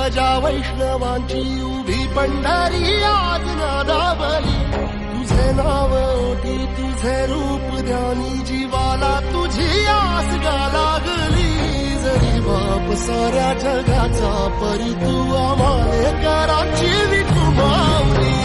गजा वैष्णवांची उभी पंढरी आज नादावली. तुझे नाव ओटी तुझे रूप ध्यानी जीवाला तुझी आस गा लागली. जरी बाप साऱ्या जगाचा परी तू आम्हाले कराची विठू माऊली.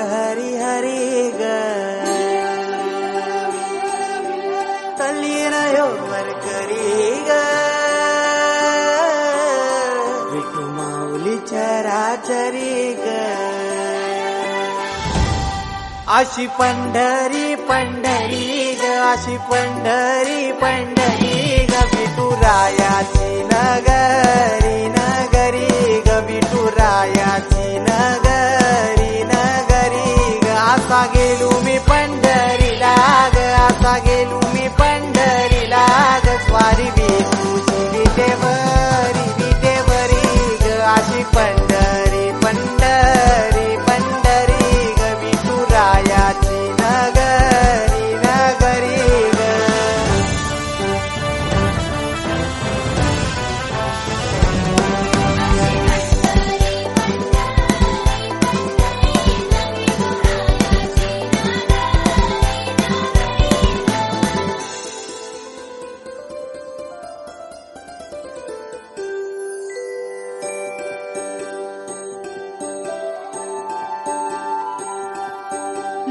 हरी हरी ग तल्लीन वर करी ग विठू माऊली चराचरी ग. अशी पंढरी पंढरी ग अशी पंढरी पंढरी ग विठू रायाची नगरी नगरी ग विठू रायाची नगरी नगरी ग. असा गेलो मी पंढरीला ग असा गेलो मी पंढरीला ग. स्वारी विठूची विटेवरी ग अशी पंढरी पंढरी पंढरी ग विठू रायाची नगरी नगरी ग.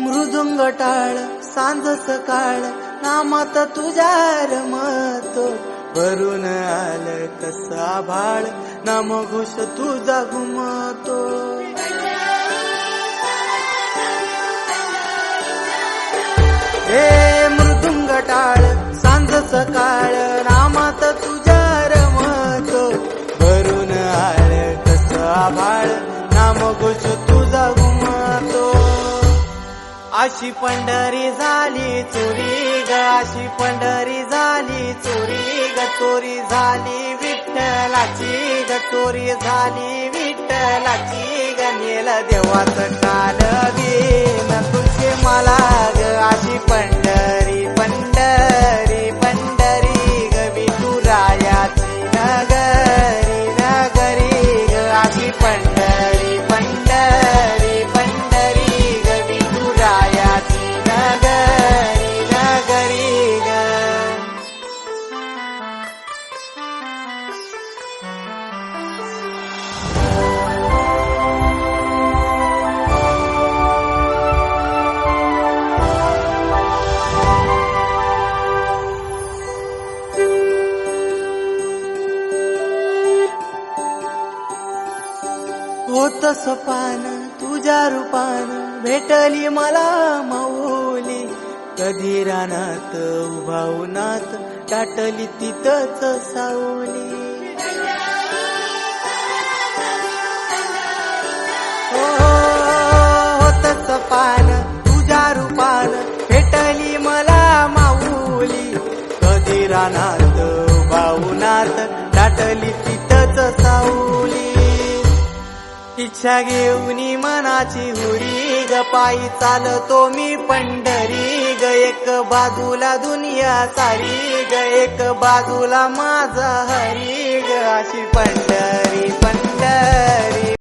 मृदुंग टाळ सांज सकाळ नामात तुझ्या रमतो. भरून आलं कसं आभाळ नाम घोष तुझा घुमतो. हे मृदुंग टाळ सांज सकाळ नामात तुझ्या रमतो. भरून आलं कसं आभाळ नाम घोष तुझा घुमतो. अशी पंढरी झाली चोरी ग अशी पंढरी झाली चोरी ग. चोरी झाली विठ्ठलाची ग चोरी झाली विठ्ठलाची ग. नेल देवाचं कालवीन तुझे मला ग अशी पंढरी पंढरी पंढरी ग विठू रायाची नगरी नगरी ग अशी पंढरी पंढरी पंढरी ग विठू रायाची नगरी नगरी ग. होत सपान तुझ तुझ्या रूपान भेटली मला माऊली, कधी रानात उभा उन्हात दाटली तिथंच सावली. होतच पान तुझ्या रूपान भेटली मला माऊली, कधी रानात उभा उन्हात दाटली तिथंच सावली. इच्छा घेऊन मनाची हुरी ग पायी चालतो मी पंढरी ग, एक बाजूला दुनिया सारी ग, एक बाजूला माझा हरी ग, अशी पंढरी